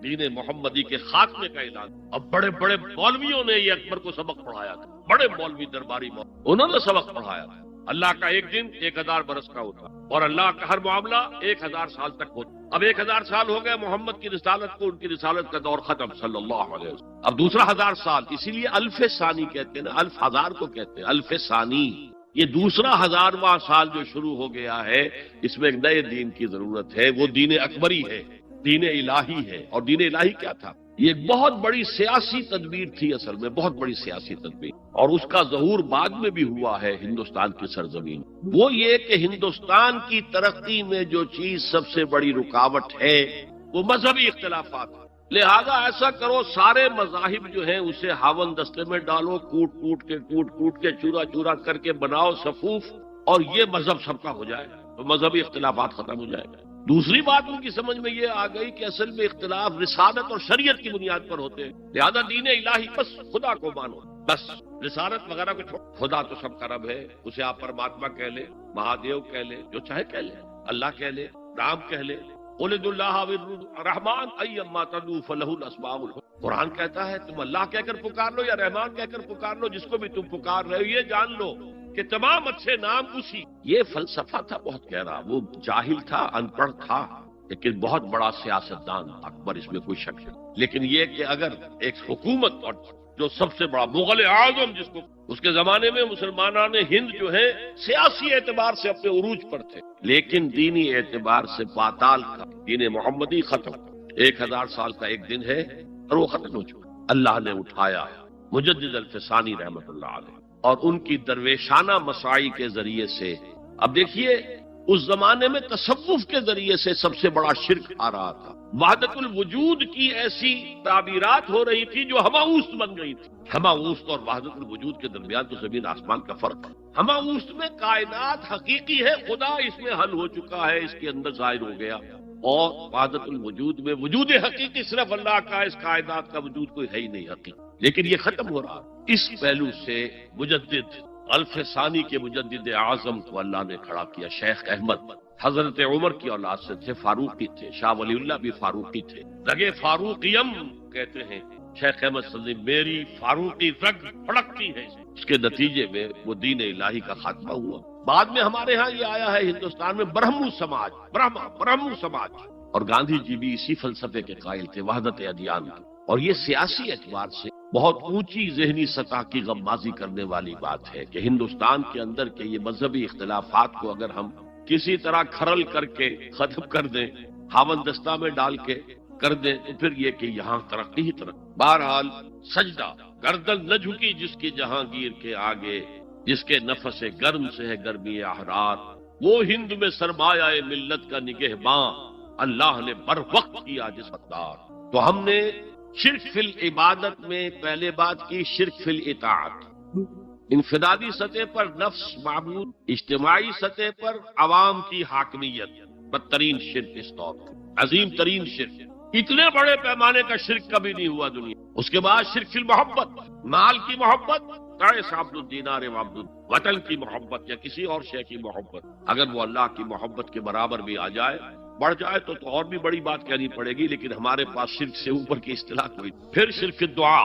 دین محمدی کے خاتمے کا اعلان۔ اب بڑے بڑے مولویوں نے یہ اکبر کو سبق پڑھایا تھا، بڑے مولوی درباری مولوی، انہوں نے سبق پڑھایا تھا۔ اللہ کا ایک دن 1000 برس کا ہوتا اور اللہ کا ہر معاملہ 1000 سال تک ہوتا۔ اب 1000 سال ہو گئے محمد کی رسالت کو، ان کی رسالت کا دور ختم صلی اللہ علیہ وسلم۔ اب دوسرا 1000 سال، اسی لیے الف ثانی کہتے ہیں نا، الف ہزار کو کہتے ہیں الف ثانی۔ یہ دوسرا 1000واں سال جو شروع ہو گیا ہے، اس میں ایک نئے دین کی ضرورت ہے، وہ دین اکبری ہے، دین الہی ہے۔ اور دین الہی کیا تھا؟ یہ ایک بہت بڑی سیاسی تدبیر تھی، اصل میں بہت بڑی سیاسی تدبیر، اور اس کا ظہور بعد میں بھی ہوا ہے ہندوستان کی سرزمین۔ وہ یہ کہ ہندوستان کی ترقی میں جو چیز سب سے بڑی رکاوٹ ہے وہ مذہبی اختلافات، لہذا ایسا کرو سارے مذاہب جو ہیں اسے ہاون دستے میں ڈالو، کوٹ کوٹ کے چورا چورا کر کے بناؤ صفوف، اور یہ مذہب سب کا ہو جائے تو مذہبی اختلافات ختم ہو جائے گا۔ دوسری بات ان کی سمجھ میں یہ آ گئی کہ اصل میں اختلاف رسالت اور شریعت کی بنیاد پر ہوتے ہیں، لہذا دین الہی بس خدا کو مانو، بس رسالت وغیرہ کو چھوڑو۔ خدا تو سب کا رب ہے، اسے آپ پرماتما کہہ لے، مہادیو کہہ لے، جو چاہے کہہ لے، اللہ کہہ لے، رام کہہ لے، قل اللہ الرحمن ایما تدعوا فلہ الاسماء الحسنى۔ قرآن کہتا ہے تم اللہ کہہ کر پکار لو یا رحمان کہہ کر پکار لو، جس کو بھی تم پکار رہے ہو یہ جان لو کہ تمام اچھے نام اسی۔ یہ فلسفہ تھا بہت گہرا، وہ جاہل تھا، ان پڑھ تھا، لیکن بہت بڑا سیاستدان اکبر، اس میں کوئی شک نہیں۔ لیکن یہ کہ اگر ایک حکومت، اور جو سب سے بڑا مغل اعظم جس کو اس کے زمانے میں مسلمانان ہند جو ہیں سیاسی اعتبار سے اپنے عروج پر تھے، لیکن دینی اعتبار سے پاتال کا دین محمدی ختم۔ 1000 سال کا ایک دن ہے اور وہ ختم ہو چکا۔ اللہ نے اٹھایا مجدد الفسانی رحمت اللہ علیہ اور ان کی درویشانہ مساعی کے ذریعے سے۔ اب دیکھیے اس زمانے میں تصوف کے ذریعے سے سب سے بڑا شرک آ رہا تھا، وحدت الوجود کی ایسی تعبیرات ہو رہی تھی جو ہماؤست بن گئی تھی۔ ہماؤست اور وحدت الوجود کے درمیان تو زمین آسمان کا فرق ہے۔ ہماؤست میں کائنات حقیقی ہے، خدا اس میں حل ہو چکا ہے، اس کے اندر ظاہر ہو گیا، اور وحدت الوجود میں وجود حقیقی صرف اللہ کا، اس کائنات کا وجود کوئی ہے ہی نہیں حقیقی، لیکن یہ ختم ہو رہا۔ اس پہلو سے مجدد الف ثانی کے مجدد اعظم کو اللہ نے کھڑا کیا۔ شیخ احمد حضرت عمر کی اولاد سے تھے، فاروقی تھے، شاہ ولی اللہ بھی فاروقی تھے، رگے فاروقیم کہتے ہیں شیخ احمد صدی، میری فاروقی رگ پھڑکتی ہے۔ اس کے نتیجے میں وہ دین الہی کا خاتمہ ہوا۔ بعد میں ہمارے ہاں یہ آیا ہے ہندوستان میں برہمو سماج، برہمو سماج، اور گاندھی جی بھی اسی فلسفے کے قائل تھے، وحدت ادیان کی۔ اور یہ سیاسی اعتبار سے بہت اونچی ذہنی سطح کی غمازی کرنے والی بات ہے کہ ہندوستان کے اندر کے یہ مذہبی اختلافات کو اگر ہم کسی طرح کھرل کر کے ختم کر دیں، ہاون دستہ میں ڈال کے کر دیں، تو پھر یہ کہ یہاں ترقی ہی ترقی۔ بہرحال سجدہ، گردن نہ جھکی جس کی جہانگیر کے آگے، جس کے نفس گرم سے ہے گرمی احرار، وہ ہند میں سرمایہ ملت کا نگہباں، اللہ نے بر وقت کیا جس اقدار۔ تو ہم نے شرک فی العبادت میں پہلے بات کی، شرک فی الاطاعت، انفرادی سطح پر نفس معبود، اجتماعی سطح پر عوام کی حاکمیت، بدترین شرک اس دور کا، عظیم ترین شرک، اتنے بڑے پیمانے کا شرک کبھی نہیں ہوا دنیا۔ اس کے بعد شرک فی المحبت، مال کی محبت، قیس عبد الدینار عبد وطن کی محبت یا کسی اور شے کی محبت، اگر وہ اللہ کی محبت کے برابر بھی آ جائے، بڑھ جائے تو اور بھی بڑی بات کہنی پڑے گی، لیکن ہمارے پاس شرک سے اوپر کی اصطلاح کوئی۔ پھر شرک دعا،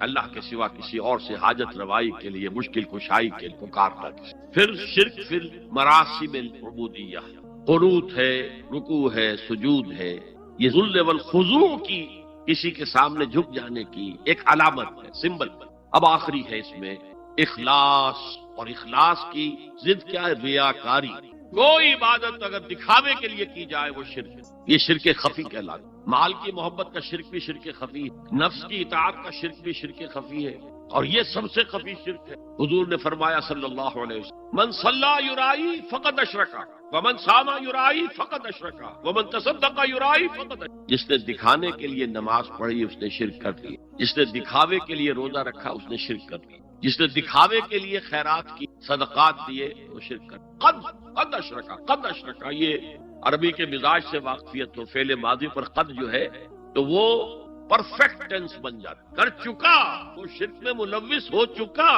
اللہ کے سوا کسی اور سے حاجت روائی کے لیے، مشکل کشائی کے لیے پکارنا۔ پھر شرک فی مراسم العبودیہ، قنوت ہے، رکوع ہے، سجود ہے، یہ ذل والخضوع کی، کسی کے سامنے جھک جانے کی ایک علامت ہے، سمبل۔ اب آخری ہے اس میں اخلاص، اور اخلاص کی ضد کیا ہے؟ ریاکاری۔ کوئی عبادت اگر دکھاوے کے لیے کی جائے وہ شرک ہے، یہ شرک خفی کہلاتا ہے۔ مال کی محبت کا شرک بھی شرک خفی ہے، نفس کی اطاعت کا شرک بھی شرک خفی ہے، اور یہ سب سے خفی شرک ہے۔ حضور نے فرمایا صلی اللہ علیہ وسلم، من صلی یرائی فقد اشرکا ومن صام یرائی فقد اشرکا ومن تصدق یرائی فقد اشرکا۔ جس نے دکھانے کے لیے نماز پڑھی اس نے شرک کر لی، جس نے دکھاوے کے لیے روزہ رکھا اس نے شرک کر لی، جس نے دکھاوے کے لیے خیرات کی، صدقات دیے، وہ شرک کر قد اشرکا۔ قد اشرکا یہ عربی کے مزاج سے واقفیت ہو، فعل ماضی پر قد جو ہے تو وہ پرفیکٹ ٹینس بن جاتا، کر چکا، وہ شرک میں ملوث ہو چکا۔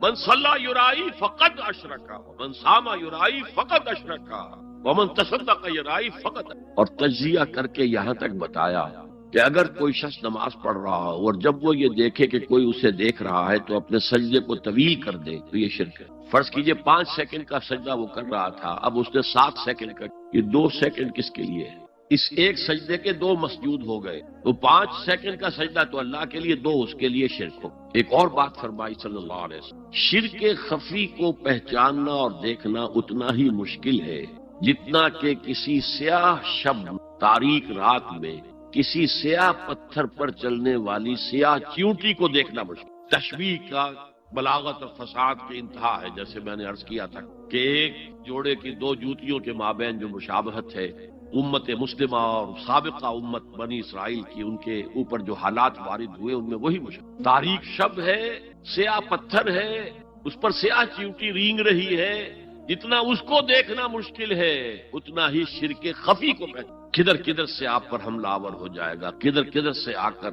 من صلی یرائی فقد اشرکا ومن صام یرائی فقد اشرکا ومن تصدق یرائی فقد۔ اور تجزیہ کر کے یہاں تک بتایا کہ اگر کوئی شخص نماز پڑھ رہا ہو اور جب وہ یہ دیکھے کہ کوئی اسے دیکھ رہا ہے تو اپنے سجدے کو طویل کر دے تو یہ شرک ہے۔ فرض کیجئے 5 سیکنڈ کا سجدہ وہ کر رہا تھا، اب اس نے 7 سیکنڈ کر، یہ 2 سیکنڈ کس کے لیے ہے؟ اس ایک سجدے کے 2 مسجود ہو گئے، تو 5 سیکنڈ کا سجدہ تو اللہ کے لیے، 2 اس کے لیے شرک ہو۔ ایک اور بات فرمائی صلی اللہ علیہ وسلم، شرک خفی کو پہچاننا اور دیکھنا اتنا ہی مشکل ہے جتنا کہ کسی سیاہ شب تاریک رات میں کسی سیاہ پتھر پر چلنے والی سیاہ چیونٹی کو دیکھنا مشکل۔ تشبیہ کا بلاغت اور فساد کی انتہا ہے، جیسے میں نے عرض کیا تھا کہ ایک جوڑے کی 2 جوتیوں کے مابین جو مشابہت ہے، امت مسلمہ اور سابقہ امت بنی اسرائیل کی، ان کے اوپر جو حالات وارد ہوئے ان میں وہی مشابہت۔ تاریک شب ہے، سیاہ پتھر ہے، اس پر سیاہ چیونٹی رینگ رہی ہے، جتنا اس کو دیکھنا مشکل ہے اتنا ہی شرک خفی کو پہچان۔ کدھر کدھر سے آپ پر حملہ آور ہو جائے گا، کدھر کدھر سے آ کر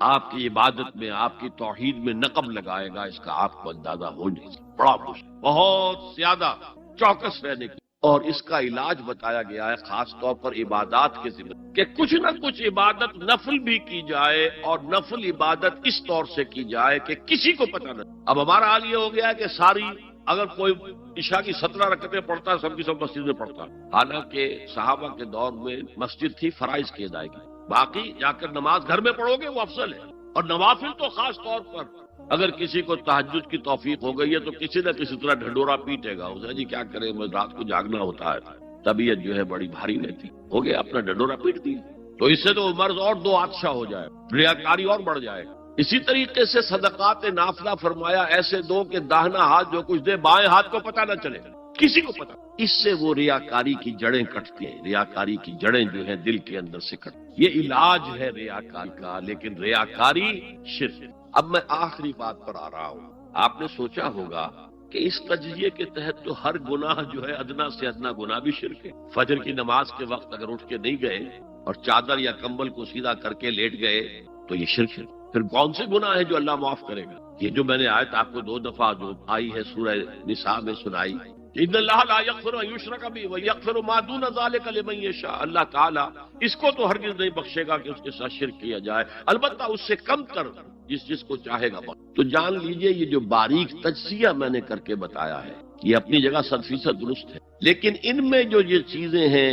آپ کی عبادت میں، آپ کی توحید میں نقب لگائے گا، اس کا آپ کو اندازہ ہو نہیں سکتا۔ بڑا مشکل، بہت زیادہ چوکس رہنے کی۔ اور اس کا علاج بتایا گیا ہے خاص طور پر عبادات کے ذمہ کہ کچھ نہ کچھ عبادت نفل بھی کی جائے، اور نفل عبادت اس طور سے کی جائے کہ کسی کو پتہ نہ۔ اب ہمارا حال یہ ہو گیا ہے کہ ساری، اگر کوئی عشاء کی 17 رکعتیں پڑھتا ہے، سب کی سب مسجد میں پڑھتا ہے، حالانکہ صحابہ کے دور میں مسجد تھی فرائض کی ادائیگی، باقی جا کر نماز گھر میں پڑھو گے وہ افضل ہے۔ اور نوافل تو خاص طور پر اگر کسی کو تہجد کی توفیق ہو گئی ہے تو کسی نہ کسی طرح ڈھنڈورا پیٹے گا، اسے جی کیا کرے، رات کو جاگنا ہوتا ہے، طبیعت جو ہے بڑی بھاری رہتی، ہو گیا اپنا ڈھنڈورا پیٹ دیا، تو اس سے تو مرض اور 2 حادثہ ہو جائے، ریاکاری اور بڑھ جائے گا۔ اسی طریقے سے صدقات نافلہ فرمایا ایسے دو کہ داہنا ہاتھ جو کچھ دے بائیں ہاتھ کو پتہ نہ چلے، کسی کو پتہ۔ اس سے وہ ریاکاری کی جڑیں کٹتی ہیں، ریاکاری کی جڑیں جو ہیں دل کے اندر سے کٹتی، یہ علاج ہے ریاکاری کا، لیکن ریاکاری شرک۔ اب میں آخری بات پر آ رہا ہوں، آپ نے سوچا ہوگا کہ اس تجزیے کے تحت تو ہر گناہ جو ہے ادنا سے ادنا گناہ بھی شرک ہے۔ فجر کی نماز کے وقت اگر اٹھ کے نہیں گئے اور چادر یا کمبل کو سیدھا کر کے لیٹ گئے تو یہ شرک ہے۔ پھر کون سے گناہ ہے جو اللہ معاف کرے گا؟ یہ جو میں نے آیت آپ کو 2 دفعہ جو آئی ہے سورہ نساء میں سنائی، ان اللہ لا یغفر ان یشرک بہ ویغفر ما دون ذلک لمن یشاء، اللہ تعالیٰ اس کو تو ہرگز نہیں بخشے گا کہ اس کے ساتھ شرک کیا جائے، البتہ اس سے کم تر جس کو چاہے گا۔ تو جان لیجئے یہ جو باریک تجزیہ میں نے کر کے بتایا ہے یہ اپنی جگہ 100% درست ہے، لیکن ان میں جو یہ چیزیں ہیں،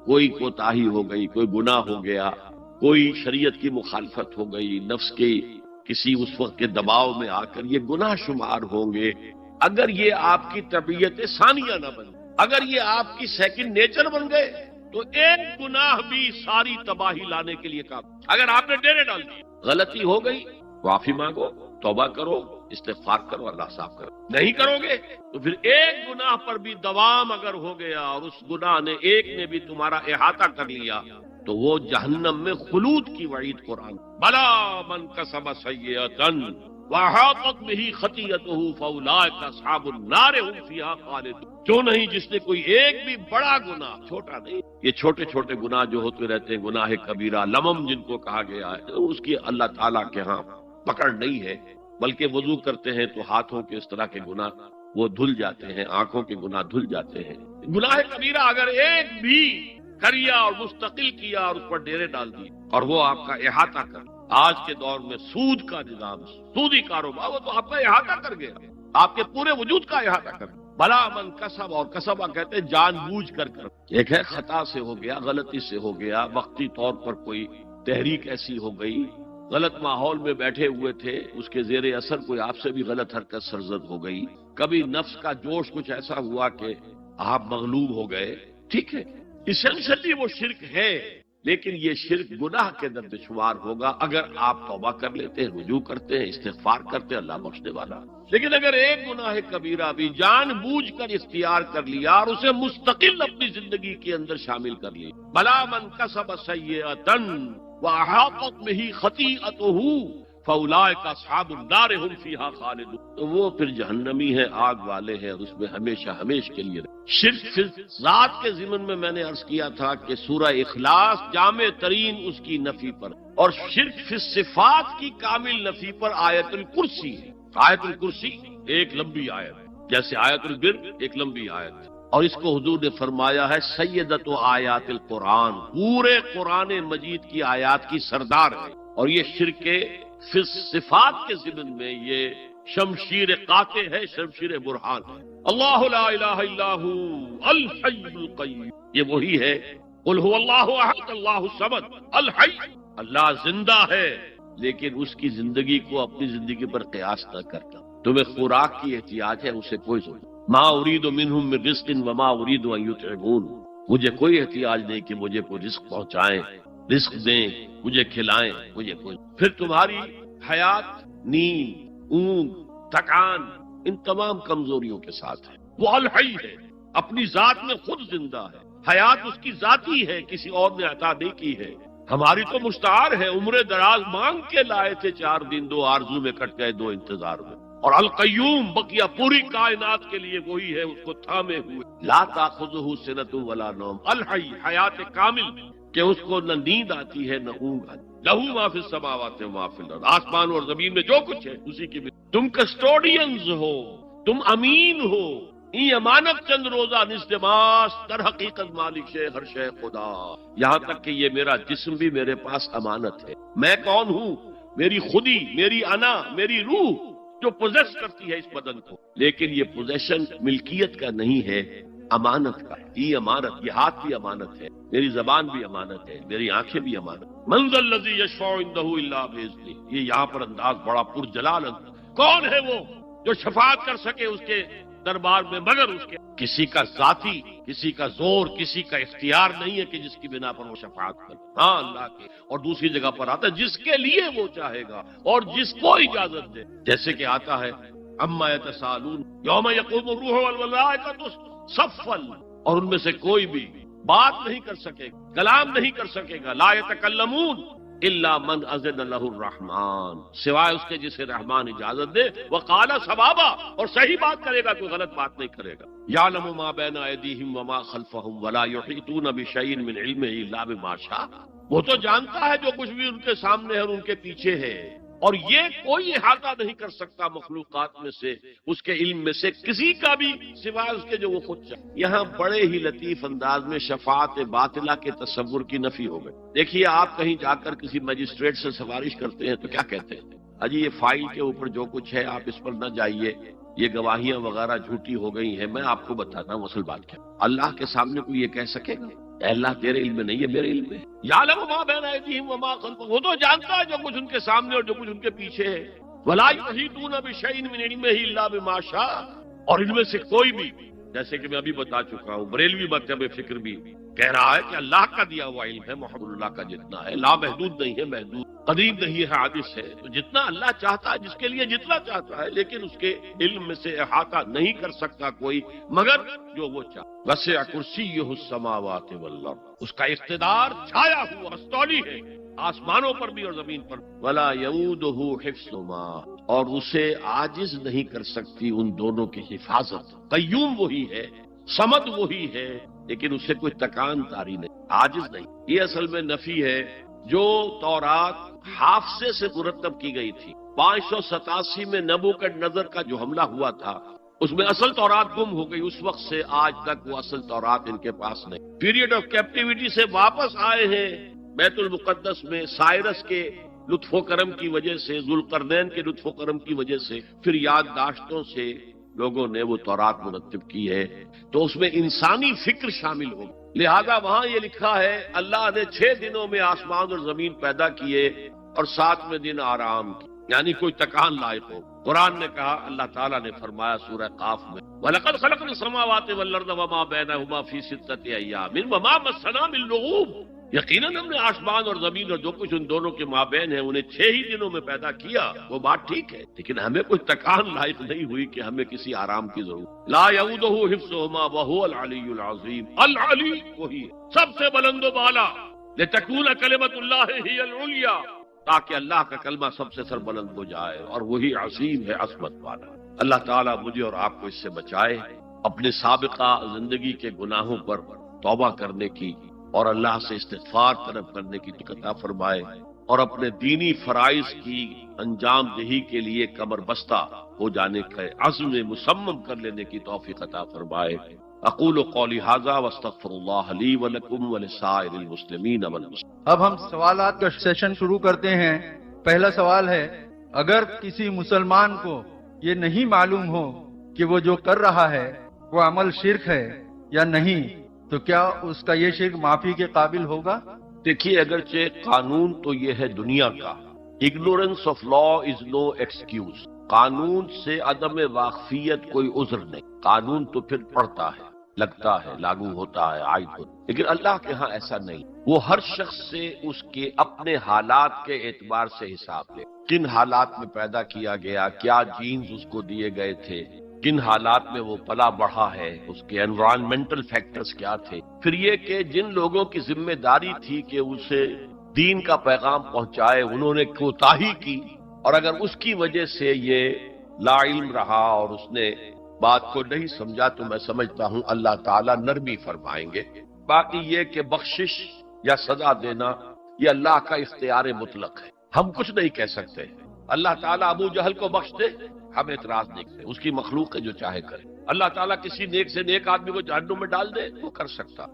کوئی کوتاہی ہو گئی، کوئی گناہ ہو گیا، کوئی شریعت کی مخالفت ہو گئی، نفس کے کسی اس وقت کے دباؤ میں آ کر یہ گناہ شمار ہوں گے۔ اگر یہ آپ کی طبیعت ثانیہ نہ بن، اگر یہ آپ کی سیکنڈ نیچر بن گئے تو ایک گناہ بھی ساری تباہی لانے کے لیے کام۔ اگر آپ نے ڈیرے ڈال دی، غلطی ہو گئی، معافی مانگو، توبہ کرو، استغفار کرو، اللہ صاف کرو۔ نہیں کرو گے تو پھر ایک گناہ پر بھی دوام اگر ہو گیا اور اس گناہ نے ایک نے بھی تمہارا احاطہ کر لیا تو وہ جہنم میں خلود کی وعید قرآن، بلا من کسب سیئۃ وَأَحَاطَتْ بِهِ خَطِیئَتُهُ فَأُولَٰئِکَ أَصْحَابُ النَّارِ ہُمْ فِیہَا خَالِدُونَ۔ جو نہیں جس نے کوئی ایک بھی بڑا گناہ، چھوٹا نہیں، یہ چھوٹے چھوٹے گناہ جو ہوتے رہتے ہیں، گناہ کبیرہ، لمم جن کو کہا گیا ہے، اس کی اللہ تعالیٰ کے ہاں پکڑ نہیں ہے، بلکہ وضو کرتے ہیں تو ہاتھوں کے اس طرح کے گناہ وہ دھل جاتے ہیں، آنکھوں کے گناہ دھل جاتے ہیں۔ گناہ کبیرہ اگر ایک بھی کریا اور مستقل کیا اور اس پر ڈیرے ڈال دی اور وہ آپ کا احاطہ کر، آج کے دور میں سود کا نظام، سودی کاروبار، وہ تو آپ کا احاطہ کر گیا، آپ کے پورے وجود کا احاطہ کر گیا۔ بلا من کسب، اور کسبہ کہتے ہیں جان بوجھ کر۔ ایک ہے خطا سے ہو گیا، غلطی سے ہو گیا، وقتی طور پر کوئی تحریک ایسی ہو گئی، غلط ماحول میں بیٹھے ہوئے تھے، اس کے زیر اثر کوئی آپ سے بھی غلط حرکت سرزد ہو گئی، کبھی نفس کا جوش کچھ ایسا ہوا کہ آپ مغلوب ہو گئے، ٹھیک ہے، اسینشلی وہ شرک ہے، لیکن یہ شرک گناہ کے درد شمار ہوگا اگر آپ توبہ کر لیتے ہیں، رجوع کرتے ہیں، استغفار کرتے ہیں، اللہ بخشنے والا۔ لیکن اگر ایک گناہ کبیرہ بھی جان بوجھ کر اختیار کر لیا اور اسے مستقل اپنی زندگی کے اندر شامل کر لیا، بلا من کسب سیئۃ واحاطت بہ خطیئتہ فاولئک اصحاب النار هم فیہا خالدون، تو وہ پھر جہنمی ہے، آگ والے ہیں، اور اس میں ہمیشہ ہمیش کے لیے رہے۔ شرک فی ذات کے ضمن میں میں نے عرض کیا تھا کہ سورہ اخلاص جامع ترین اس کی نفی پر، اور شرک فی صفات کی کامل نفی پر آیت الکرسی ہے۔ آیت الکرسی ایک لمبی آیت، جیسے آیت البر ایک لمبی آیت، اور اس کو حضور نے فرمایا ہے سیدۃ آیات القرآن، پورے قرآن مجید کی آیات کی سردار ہے، اور یہ شرک فی صفات کے ضمن میں یہ شمشیر قاطع ہے، شمشیر برہان ہے۔ اللہ لا الہ الا ہو الحی القیوم، یہ وہی ہے، قل هو اللہ احد اللہ الصمد الحی، اللہ زندہ ہے لیکن اس کی زندگی کو اپنی زندگی پر قیاس نہ کرتا۔ تمہیں خوراک کی احتیاج ہے، اسے کوئی ضرورت، ما اريد منهم من رزق وما اريد ان يطعمون، مجھے کوئی احتیاج نہیں کہ مجھے کوئی رزق پہنچائیں، رزق دیں، مجھے کھلائیں، مجھے کوئی۔ پھر تمہاری حیات نیند، اونگ، تھکان، ان تمام کمزوریوں کے ساتھ ہے۔ وہ الحی ہے، اپنی ذات میں خود زندہ ہے، حیات اس کی ذاتی ہے، کسی اور نے عطا نہیں کی ہے۔ ہماری تو مستعار ہے، عمر دراز مانگ کے لائے تھے، 4 دن 2 آرزو میں کٹ گئے، 2 انتظار میں۔ اور القیوم بقیہ پوری کائنات کے لیے وہی ہے، اس کو تھامے ہوئے، لا تاخذہ سنۃ ولا نوم، الحی، حیات کامل، کہ اس کو نہ نیند آتی ہے نہ اونگ آتی، لہو ما فی السماوات و ما فی الارض، آسمان اور زمین میں جو کچھ ہے اسی کی بھی۔ تم کسٹوڈینز ہو، تم امین ہو، ای امانت چند روزہ نزدماس، در حقیقت مالک شے ہر شے خدا، یہاں تک کہ یہ میرا جسم بھی میرے پاس امانت ہے۔ میں کون ہوں؟ میری خودی، میری انا، میری روح جو پوزیس کرتی ہے اس بدن کو، لیکن یہ پوزیشن ملکیت کا نہیں ہے، امانت کا ہے۔ یہ امانت، یہ ہاتھ بھی امانت ہے، میری زبان بھی امانت ہے، میری آنکھیں بھی امانت۔ من ذا الذی یشفع عنده الا باذنہ، یہ یہاں پر انداز بڑا پرجلال انداز، کون ہے وہ جو شفاعت کر سکے اس کے دربار میں مگر اس کے؟ کسی کا ذاتی، کسی کا زور، کسی کا اختیار نہیں ہے کہ جس کی بنا پر وہ شفاعت کرے، ہاں اللہ کے۔ اور دوسری جگہ پر آتا ہے جس کے لیے وہ چاہے گا اور جس کو اجازت دے، جیسے کہ آتا ہے اما یتساءلون یوم یقوم الروح والملائکۃ صفا، اور ان میں سے کوئی بھی بات نہیں کر سکے گا، کلام نہیں کر سکے گا، لا یتکلمون الا من اذن له الرحمن، سوائے اس کے جسے رحمان اجازت دے، وقال صوابا، اور صحیح بات کرے گا، کوئی غلط بات نہیں کرے گا۔ یعلم ما بین ایدیہم وما خلفہم ولا یحیطون بشیء من علمہ الا بما شاء، وہ تو جانتا ہے جو کچھ بھی ان کے سامنے ہے اور ان کے پیچھے ہے، اور یہ کوئی احاطہ نہیں کر سکتا مخلوقات میں سے، اس کے علم میں سے کسی کا بھی، سوائے اس کے جو وہ خود چاہے۔ یہاں بڑے ہی لطیف انداز میں شفاعت باطلہ کے تصور کی نفی ہو گئی۔ دیکھیے، آپ کہیں جا کر کسی مجسٹریٹ سے سفارش کرتے ہیں تو کیا کہتے ہیں؟ اجی یہ فائل کے اوپر جو کچھ ہے آپ اس پر نہ جائیے، یہ گواہیاں وغیرہ جھوٹی ہو گئی ہیں، میں آپ کو بتاتا ہوں اصل بات کیا۔ اللہ کے سامنے کوئی یہ کہہ سکے گا اے اللہ تیرے علم میں نہیں ہے، میرے علم میں ہے؟ یعلم ما بین ایدیہم وما خلفہم، وہ تو جانتا ہے جو کچھ ان کے سامنے اور جو کچھ ان کے پیچھے ہے۔ ولا یحیطون بشیء من علمہ الا بما شاء، اور ان میں سے کوئی بھی، جیسے کہ میں ابھی بتا چکا ہوں، بریلوی مکتب فکر بھی کہہ رہا ہے کہ اللہ کا دیا ہوا علم ہے، محمد اللہ کا جتنا ہے، لا محدود نہیں ہے، محدود قدیم نہیں ہے، حادث ہے، تو جتنا اللہ چاہتا ہے، جس کے لیے جتنا چاہتا ہے، لیکن اس کے علم میں سے احاطہ نہیں کر سکتا کوئی مگر جو وہ چاہتا۔ وسع کرسیہ السماوات والارض، اس کا اقتدار چھایا ہوا مستولی ہے آسمانوں پر بھی اور زمین پر۔ ولا یؤودہ حفظہما، اور اسے عاجز نہیں کر سکتی ان دونوں کی حفاظت۔ قیوم وہی ہے، صمد وہی ہے، لیکن اسے کوئی تکان تاری نہیں، عاجز نہیں۔ یہ اصل میں نفی ہے جو تورات حافظے سے مرتب کی گئی تھی۔ 587 میں نبوکدنضر کا جو حملہ ہوا تھا، اس میں اصل تورات گم ہو گئی، اس وقت سے آج تک وہ اصل تورات ان کے پاس نہیں۔ پیریڈ آف کیپٹیوٹی سے واپس آئے ہیں بیت المقدس میں، سائرس کے لطف و کرم کی وجہ سے، ذوالقرنین کے لطف و کرم کی وجہ سے، پھر یادداشتوں سے لوگوں نے وہ تورات مرتب کی ہے، تو اس میں انسانی فکر شامل ہو، لہذا وہاں یہ لکھا ہے اللہ نے 6 دنوں میں آسمان اور زمین پیدا کیے اور 7ویں دن آرام کی، یعنی کوئی تکان لائق ہو۔ قرآن نے کہا، اللہ تعالیٰ نے فرمایا سورہ قاف میں، وَلَقَدْ خَلَقْنَا السَّمَاوَاتِ وَالْأَرْضَ وَمَا بَيْنَهُمَا فِي 6 أَيَّامٍ وَمَا مَسَّنَا مِن لُغُوبٍ، یقیناً ہم نے آسمان اور زمین اور جو کچھ ان دونوں کے مابین ہے انہیں 6 ہی دنوں میں پیدا کیا، وہ بات ٹھیک ہے، لیکن ہمیں کوئی تکان لاحق نہیں ہوئی کہ ہمیں کسی آرام کی ضرورت۔ لا یعودہ حفظہما وہو العلی العظیم، العلی وہی ہے سب سے بلند و بالا، لتکون کلمۃ اللہ ہی العلیٰ، تاکہ اللہ کا کلمہ سب سے سربلند ہو جائے، اور وہی عظیم ہے، عظمت والا۔ اللہ تعالیٰ مجھے اور آپ کو اس سے بچائے، اپنے سابقہ زندگی کے گناہوں پر توبہ کرنے کی اور اللہ سے استغفار طلب کرنے کی توفیق عطا فرمائے، اور اپنے دینی فرائض کی انجام دہی کے لیے کمر بستہ ہو جانے کا عزم مصمم کر لینے کی توفیق عطا فرمائے۔ اقول قولی ھذا واستغفر اللہ لی ولکم ولسائر المسلمین والمسلمات۔ اب ہم سوالات کا سیشن شروع کرتے ہیں۔ پہلا سوال ہے، اگر کسی مسلمان کو یہ نہیں معلوم ہو کہ وہ جو کر رہا ہے وہ عمل شرک ہے یا نہیں، تو کیا اس کا یہ شرک معافی کے قابل ہوگا؟ دیکھیے، اگرچہ قانون تو یہ ہے دنیا کا، ignorance of law is no excuse, قانون سے عدم واقفیت کوئی عذر نہیں، قانون تو پھر پڑھتا ہے، لگتا ہے، لاگو ہوتا ہے، عائد ہوتا ہے، لیکن اللہ کے ہاں ایسا نہیں، وہ ہر شخص سے اس کے اپنے حالات کے اعتبار سے حساب لے، کن حالات میں پیدا کیا گیا، کیا جینز اس کو دیے گئے تھے، کن حالات میں وہ پلا بڑھا ہے، اس کے انوائرمنٹل فیکٹرز کیا تھے، پھر یہ کہ جن لوگوں کی ذمہ داری تھی کہ اسے دین کا پیغام پہنچائے انہوں نے کوتاہی کی، اور اگر اس کی وجہ سے یہ لا علم رہا اور اس نے بات کو نہیں سمجھا تو میں سمجھتا ہوں اللہ تعالیٰ نرمی فرمائیں گے۔ باقی یہ کہ بخشش یا سزا دینا یہ اللہ کا اختیار مطلق ہے، ہم کچھ نہیں کہہ سکتے۔ اللہ تعالیٰ ابو جہل کو بخش دے، ہم اعتراض نہیں کریں، اس کی مخلوق ہے جو چاہے کرے۔ اللہ تعالیٰ کسی نیک سے نیک آدمی کو جہنم میں ڈال دے، وہ کر سکتا۔